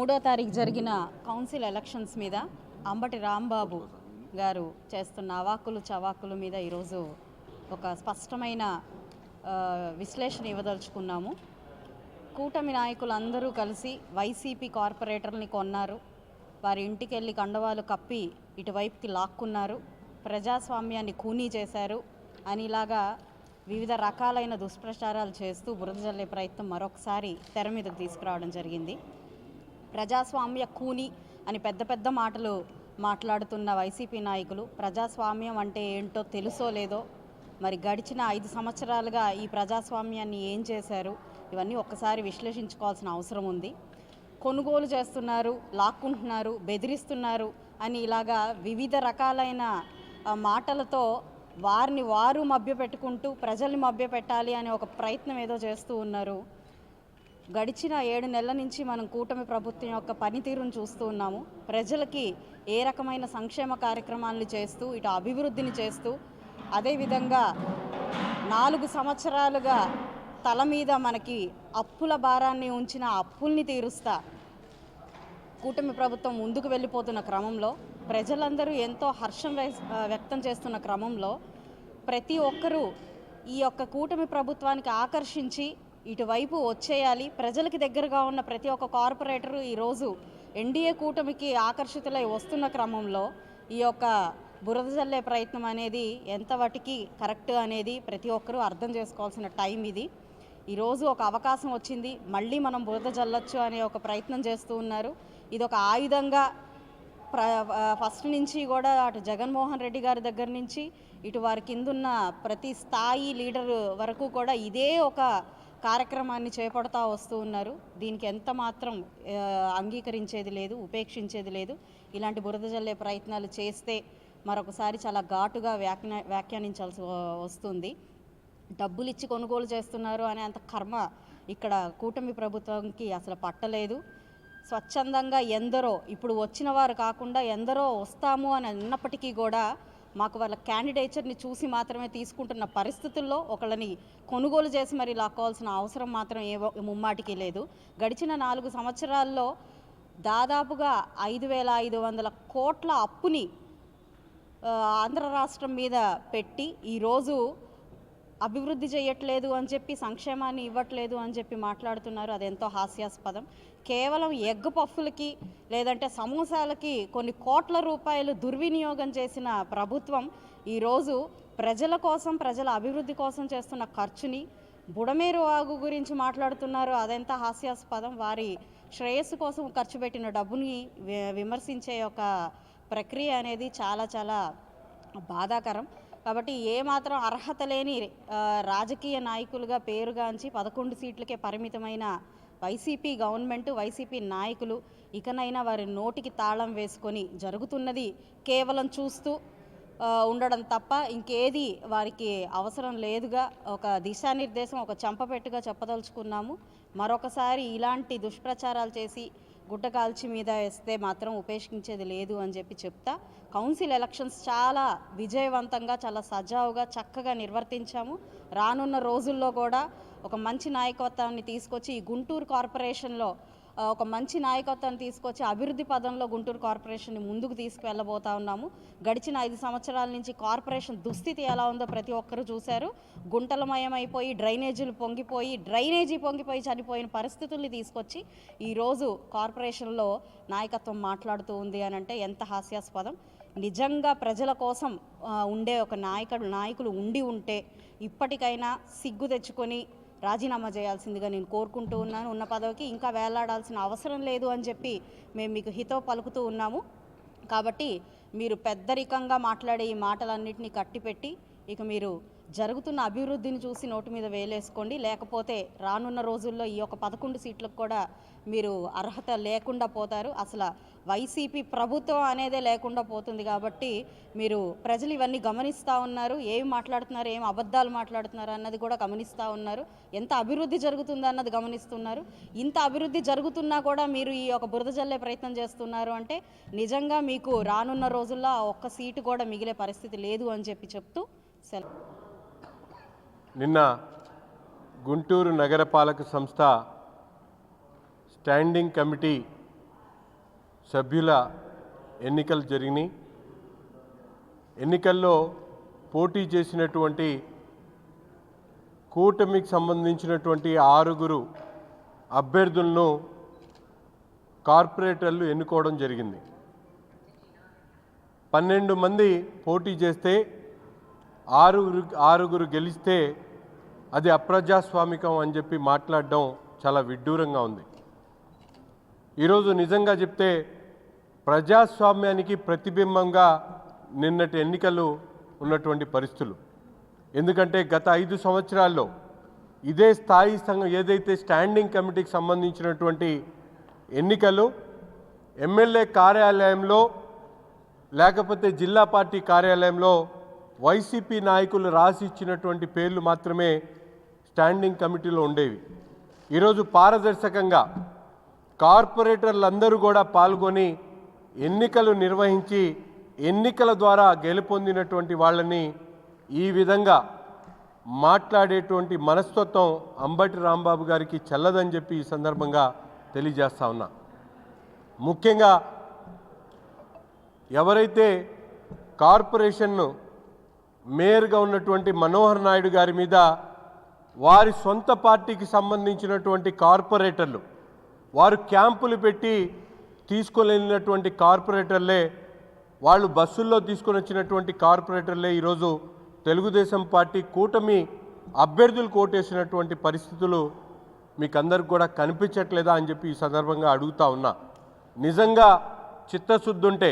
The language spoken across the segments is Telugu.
3వ తారీఖు జరిగిన కౌన్సిల్ ఎలక్షన్స్ మీద అంబటి రాంబాబు గారు చేస్తున్న అవాకులు చవాకుల మీద ఈరోజు ఒక స్పష్టమైన విశ్లేషణ ఇవ్వదలుచుకున్నాము. కూటమి నాయకులందరూ కలిసి వైసీపీ కార్పొరేటర్ని కొన్నారు, వారి ఇంటికి వెళ్ళి కండవాలు కప్పి ఇటువైపుకి లాక్కున్నారు, ప్రజాస్వామ్యాన్ని ఖూనీ చేశారు అని ఇలాగా వివిధ రకాలైన దుష్ప్రచారాలు చేస్తూ బురద జల్లే ప్రయత్నం మరొకసారి తెర మీదకు తీసుకురావడం జరిగింది. ప్రజాస్వామ్య ఖూనీ అని పెద్ద పెద్ద మాటలు మాట్లాడుతున్న వైసీపీ నాయకులు ప్రజాస్వామ్యం అంటే ఏంటో తెలుసో లేదో, మరి గడిచిన 5 సంవత్సరాలుగా ఈ ప్రజాస్వామ్యాన్ని ఏం చేశారు, ఇవన్నీ ఒక్కసారి విశ్లేషించుకోవాల్సిన అవసరం ఉంది. కొనుగోలు చేస్తున్నారు, లాక్కుంటున్నారు, బెదిరిస్తున్నారు అని ఇలాగా వివిధ రకాలైన మాటలతో వారిని వారు మభ్యపెట్టుకుంటూ ప్రజల్ని మభ్యపెట్టాలి అనే ఒక ప్రయత్నం ఏదో చేస్తూ ఉన్నారు. గడిచిన 7 నెలల నుంచి మనం కూటమి ప్రభుత్వం యొక్క పనితీరును చూస్తూ ఉన్నాము. ప్రజలకి ఏ రకమైన సంక్షేమ కార్యక్రమాలను చేస్తూ ఇటు అభివృద్ధిని చేస్తూ, అదేవిధంగా 4 సంవత్సరాలుగా తల మీద మనకి అప్పుల భారాన్ని ఉంచిన అప్పుల్ని తీరుస్తా కూటమి ప్రభుత్వం ముందుకు వెళ్ళిపోతున్న క్రమంలో, ప్రజలందరూ ఎంతో హర్షం వ్యక్తం చేస్తున్న క్రమంలో ప్రతి ఒక్కరూ ఈ యొక్క కూటమి ప్రభుత్వానికి ఆకర్షించి ఇటువైపు వచ్చేయాలి. ప్రజలకి దగ్గరగా ఉన్న ప్రతి ఒక్క కార్పొరేటరు ఈరోజు ఎన్డీఏ కూటమికి ఆకర్షితులై వస్తున్న క్రమంలో ఈ యొక్క బురద జల్లే ప్రయత్నం అనేది ఎంతవరకు కరెక్ట్ అనేది ప్రతి ఒక్కరూ అర్థం చేసుకోవాల్సిన టైం ఇది. ఈరోజు ఒక అవకాశం వచ్చింది, మళ్ళీ మనం బురద జల్లొచ్చు అనే ఒక ప్రయత్నం చేస్తూ ఉన్నారు. ఇది ఒక ఆయుధంగా ఫస్ట్ నుంచి కూడా అటు జగన్మోహన్ రెడ్డి గారి దగ్గర నుంచి ఇటు వారి కిందున్న ప్రతి స్థాయి లీడర్ వరకు కూడా ఇదే ఒక కార్యక్రమాన్ని చేపడతా వస్తూ ఉన్నారు. దీనికి ఎంత మాత్రం అంగీకరించేది లేదు, ఉపేక్షించేది లేదు. ఇలాంటి బురద జల్లే ప్రయత్నాలు చేస్తే మరొకసారి చాలా ఘాటుగా వ్యాఖ్యానించాల్సి వస్తుంది. డబ్బులు ఇచ్చి కొనుగోలు చేస్తున్నారు అనే అంత కర్మ ఇక్కడ కూటమి ప్రభుత్వంకి అసలు పట్టలేదు. స్వచ్ఛందంగా ఎందరో ఇప్పుడు వచ్చిన వారు కాకుండా ఎందరో వస్తాము అని అన్నప్పటికీ కూడా మాకు వాళ్ళ క్యాండిడేచర్ని చూసి మాత్రమే తీసుకుంటున్న పరిస్థితుల్లో ఒకళ్ళని కొనుగోలు చేసి మరి లాక్కోవాల్సిన అవసరం మాత్రం ముమ్మాటికి లేదు. గడిచిన 4 సంవత్సరాల్లో దాదాపుగా 5,500 కోట్ల అప్పుని ఆంధ్ర రాష్ట్రం మీద పెట్టి ఈరోజు అభివృద్ధి చేయట్లేదు అని చెప్పి, సంక్షేమాన్ని ఇవ్వట్లేదు అని చెప్పి మాట్లాడుతున్నారు. అదెంతో హాస్యాస్పదం. కేవలం ఎగ్ పఫ్ఫులకి లేదంటే సమోసాలకి కొన్ని కోట్ల రూపాయలు దుర్వినియోగం చేసిన ప్రభుత్వం ఈరోజు ప్రజల కోసం, ప్రజల అభివృద్ధి కోసం చేస్తున్న ఖర్చుని, బుడమేరు వాగు గురించి మాట్లాడుతున్నారు. అదెంత హాస్యాస్పదం. వారి శ్రేయస్సు కోసం ఖర్చు పెట్టిన డబ్బుని విమర్శించే ఒక ప్రక్రియ అనేది చాలా చాలా బాధాకరం. కాబట్టి ఏమాత్రం అర్హత లేని రాజకీయ నాయకులుగా పేరుగాంచి 11 సీట్లకే పరిమితమైన వైసీపీ గవర్నమెంట్, వైసీపీ నాయకులు ఇకనైనా వారి నోటికి తాళం వేసుకొని జరుగుతున్నది కేవలం చూస్తూ ఉండడం తప్ప ఇంకేది వారికి అవసరం లేదుగా ఒక దిశానిర్దేశం, ఒక చంపపెట్టుగా చెప్పదలుచుకున్నాము. మరొకసారి ఇలాంటి దుష్ప్రచారాలు చేసి గుడ్డ కాల్చి మీద వేస్తే మాత్రం ఉపేక్షించేది లేదు అని చెప్పి చెప్తా. కౌన్సిల్ ఎలక్షన్స్ చాలా విజయవంతంగా, చాలా సజావుగా, చక్కగా నిర్వర్తించాము. రానున్న రోజుల్లో కూడా ఒక మంచి నాయకత్వాన్ని తీసుకొచ్చి ఈ గుంటూరు కార్పొరేషన్లో ఒక మంచి నాయకత్వాన్ని తీసుకొచ్చి అభివృద్ధి పదంలో గుంటూరు కార్పొరేషన్ని ముందుకు తీసుకువెళ్ళబోతా ఉన్నాము. గడిచిన 5 సంవత్సరాల నుంచి కార్పొరేషన్ దుస్థితి ఎలా ఉందో ప్రతి ఒక్కరూ చూశారు. గుంటలమయమైపోయి డ్రైనేజీ పొంగిపోయి చనిపోయిన పరిస్థితుల్ని తీసుకొచ్చి ఈరోజు కార్పొరేషన్లో నాయకత్వం మాట్లాడుతూ ఉంది అని అంటే ఎంత హాస్యాస్పదం. నిజంగా ప్రజల కోసం ఉండే ఒక నాయకులు ఉండి ఉంటే ఇప్పటికైనా సిగ్గు తెచ్చుకొని రాజీనామా చేయాల్సిందిగా నేను కోరుకుంటూ ఉన్నాను. ఉన్న పదవికి ఇంకా వేలాడాల్సిన అవసరం లేదు అని చెప్పి మేము మీకు హితవు పలుకుతూ ఉన్నాము. కాబట్టి మీరు పెద్దరికంగా మాట్లాడే ఈ మాటలన్నింటినీ కట్టిపెట్టి ఇక మీరు జరుగుతున్న అభివృద్ధిని చూసి నోటి మీద వేలేసుకోండి. లేకపోతే రానున్న రోజుల్లో ఈ యొక్క 11 సీట్లకు కూడా మీరు అర్హత లేకుండా పోతారు. అసలు వైసీపీ ప్రభుత్వం అనేదే లేకుండా పోతుంది. కాబట్టి మీరు ప్రజలు ఇవన్నీ గమనిస్తూ ఉన్నారు. ఏమి మాట్లాడుతున్నారు, ఏం అబద్ధాలు మాట్లాడుతున్నారు అన్నది కూడా గమనిస్తూ ఉన్నారు. ఎంత అభివృద్ధి జరుగుతుందో అన్నది గమనిస్తున్నారు. ఇంత అభివృద్ధి జరుగుతున్నా కూడా మీరు ఈ యొక్క బురద జల్లే ప్రయత్నం చేస్తున్నారు అంటే నిజంగా మీకు రానున్న రోజుల్లో ఒక్క సీటు కూడా మిగిలే పరిస్థితి లేదు అని చెప్పి చెప్తూ సెలవు. నిన్న గుంటూరు నగరపాలక సంస్థ స్టాండింగ్ కమిటీ సభ్యుల ఎన్నికలు జరిగినాయి. ఎన్నికల్లో పోటీ చేసినటువంటి కూటమికి సంబంధించినటువంటి 6 అభ్యర్థులను కార్పొరేటర్లు ఎన్నుకోవడం జరిగింది. 12 మంది పోటీ చేస్తే 6 గెలిస్తే అది అప్రజాస్వామికం అని చెప్పి మాట్లాడడం చాలా విడ్డూరంగా ఉంది. ఈరోజు నిజంగా చెప్తే ప్రజాస్వామ్యానికి ప్రతిబింబంగా నిన్నటి ఎన్నికలు ఉన్నటువంటి పరిస్థితులు. ఎందుకంటే గత 5 సంవత్సరాల్లో ఇదే స్థాయి సంఘం ఏదైతే స్టాండింగ్ కమిటీకి సంబంధించినటువంటి ఎన్నికలు ఎమ్మెల్యే కార్యాలయంలో లేకపోతే జిల్లా పార్టీ కార్యాలయంలో వైసీపీ నాయకులు రాసి ఇచ్చినటువంటి పేర్లు మాత్రమే స్టాండింగ్ కమిటీలో ఉండేవి. ఈరోజు పారదర్శకంగా కార్పొరేటర్లందరూ కూడా పాల్గొని ఎన్నికలు నిర్వహించి ఎన్నికల ద్వారా గెలుపొందినటువంటి వాళ్ళని ఈ విధంగా మాట్లాడేటువంటి మనస్తత్వం అంబటి రాంబాబు గారికి చెల్లదని చెప్పి ఈ సందర్భంగా తెలియజేస్తా ఉన్నా. ముఖ్యంగా ఎవరైతే కార్పొరేషన్ను మేయర్గా ఉన్నటువంటి మనోహర్ నాయుడు గారి మీద వారి సొంత పార్టీకి సంబంధించినటువంటి కార్పొరేటర్లు వారు క్యాంపులు పెట్టి తీసుకెళ్ళినటువంటి కార్పొరేటర్లే, వాళ్ళు బస్సుల్లో తీసుకొని వచ్చినటువంటి కార్పొరేటర్లే ఈరోజు తెలుగుదేశం పార్టీ కూటమి అభ్యర్థులు కోటేసినటువంటి పరిస్థితులు మీకు అందరికి కూడా కనిపించట్లేదా అని చెప్పి ఈ సందర్భంగా అడుగుతా ఉన్నా. నిజంగా చిత్తశుద్ధి ఉంటే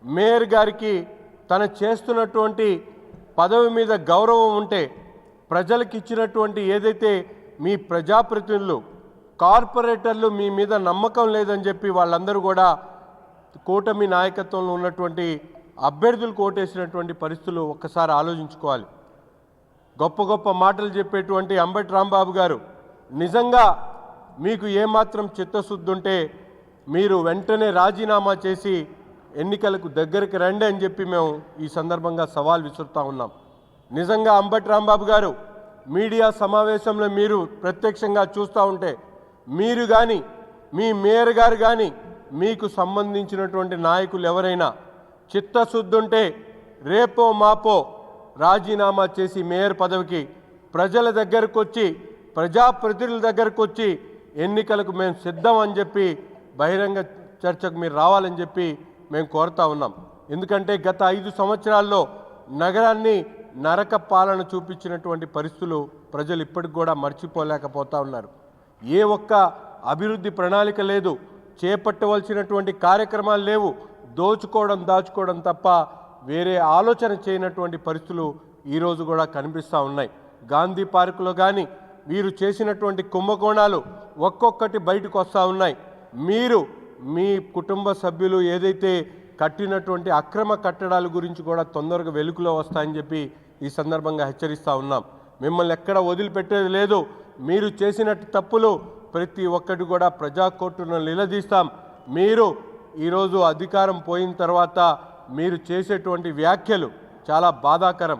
మేయర్ గారికి తను చేస్తున్నటువంటి పదవి మీద గౌరవం ఉంటే ప్రజలకు ఇచ్చినటువంటి ఏదైతే మీ ప్రజాప్రతినిధులు కార్పొరేటర్లు మీ మీద నమ్మకం లేదని చెప్పి వాళ్ళందరూ కూడా కూటమి నాయకత్వంలో ఉన్నటువంటి అభ్యర్థులు కోటేసినటువంటి పరిస్థితులు ఒక్కసారి ఆలోచించుకోవాలి. గొప్ప గొప్ప మాటలు చెప్పేటువంటి అంబటి రాంబాబు గారు నిజంగా మీకు ఏమాత్రం చిత్తశుద్ధి ఉంటే మీరు వెంటనే రాజీనామా చేసి ఎన్నికలకు దగ్గరికి రండి అని చెప్పి మేము ఈ సందర్భంగా సవాల్ విసురుతా ఉన్నాం. నిజంగా అంబటి రాంబాబు గారు మీడియా సమావేశంలో మీరు ప్రత్యక్షంగా చూస్తూ ఉంటే మీరు కానీ మీ మేయర్ గారు కానీ మీకు సంబంధించినటువంటి నాయకులు ఎవరైనా చిత్తశుద్ధి ఉంటే రేపో మాపో రాజీనామా చేసి మేయర్ పదవికి ప్రజల దగ్గరకు వచ్చి ప్రజాప్రతినిధుల దగ్గరకు వచ్చి ఎన్నికలకు మేము సిద్ధం అని చెప్పి బహిరంగ చర్చకు మీరు రావాలని చెప్పి మేము కోరుతా ఉన్నాం. ఎందుకంటే గత 5 సంవత్సరాల్లో నగరాన్ని నరక పాలన చూపించినటువంటి పరిస్థితులు ప్రజలు ఇప్పటికి కూడా మర్చిపోలేకపోతా ఉన్నారు. ఏ ఒక్క అభివృద్ధి ప్రణాళిక లేదు, చేపట్టవలసినటువంటి కార్యక్రమాలు లేవు, దాచుకోవడం తప్ప వేరే ఆలోచన చేయనటువంటి పరిస్థితులు ఈరోజు కూడా కనిపిస్తూ ఉన్నాయి. గాంధీ పార్కులో కానీ వీరు చేసినటువంటి కుంభకోణాలు ఒక్కొక్కటి బయటకు వస్తూ ఉన్నాయి. మీరు మీ కుటుంబ సభ్యులు ఏదైతే కట్టినటువంటి అక్రమ కట్టడాల గురించి కూడా తొందరగా వెలుగులో వస్తాయని చెప్పి ఈ సందర్భంగా హెచ్చరిస్తూ ఉన్నాం. మిమ్మల్ని ఎక్కడ వదిలిపెట్టేది లేదు. మీరు చేసినట్టు తప్పులు ప్రతి ఒక్కటి కూడా ప్రజా కోర్టును నిలదీస్తాం. మీరు ఈరోజు అధికారం పోయిన తర్వాత మీరు చేసేటువంటి వ్యాఖ్యలు చాలా బాధాకరం.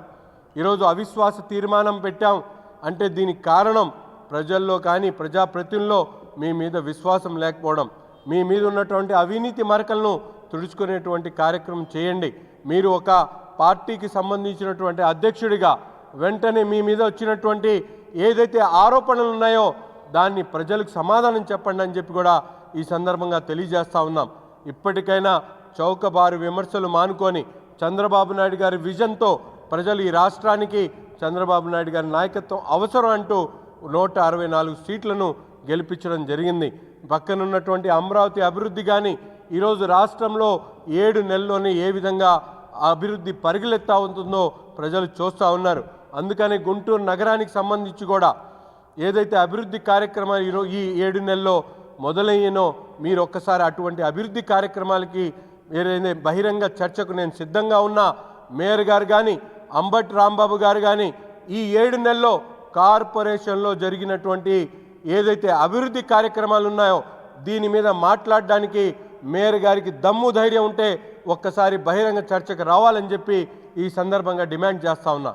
ఈరోజు అవిశ్వాస తీర్మానం పెట్టాం అంటే దీనికి కారణం ప్రజల్లో కానీ ప్రజాప్రతినిధుల్లో మీ మీద విశ్వాసం లేకపోవడం. మీ మీద ఉన్నటువంటి అవినీతి మరకలను తుడుచుకునేటువంటి కార్యక్రమం చేయండి. మీరు ఒక పార్టీకి సంబంధించినటువంటి అధ్యక్షుడిగా వెంటనే మీ మీద వచ్చినటువంటి ఏదైతే ఆరోపణలు ఉన్నాయో దాన్ని ప్రజలకు సమాధానం చెప్పండి అని చెప్పి కూడా ఈ సందర్భంగా తెలియజేస్తూ ఉన్నాం. ఇప్పటికైనా చౌకబారు విమర్శలు మానుకొని చంద్రబాబు నాయుడు గారి విజన్తో ప్రజలు ఈ రాష్ట్రానికి చంద్రబాబు నాయుడు గారి నాయకత్వం అవసరం అంటూ 164 సీట్లను గెలిపించడం జరిగింది. పక్కనున్నటువంటి అమరావతి అభివృద్ధి కానీ ఈరోజు రాష్ట్రంలో 7 నెలల్లోనే ఏ విధంగా అభివృద్ధి పరిగెత్తా ఉంటుందో ప్రజలు చూస్తూ ఉన్నారు. అందుకని గుంటూరు నగరానికి సంబంధించి కూడా ఏదైతే అభివృద్ధి కార్యక్రమాలు ఈ 7 నెలల్లో మొదలయ్యేనో మీరు ఒక్కసారి అటువంటి అభివృద్ధి కార్యక్రమాలకి ఏదైతే బహిరంగ చర్చకు నేను సిద్ధంగా ఉన్నా. మేయర్ గారు కానీ అంబటి రాంబాబు గారు కానీ ఈ 7 నెలల్లో కార్పొరేషన్లో జరిగినటువంటి ఏదైతే అభివృద్ధి కార్యక్రమాలు ఉన్నాయో దీని మీద మాట్లాడడానికి మేయర్ గారికి దమ్ము ధైర్యం ఉంటే ఒక్కసారి బహిరంగ చర్చకు రావాలని చెప్పి ఈ సందర్భంగా డిమాండ్ చేస్తా ఉన్నా.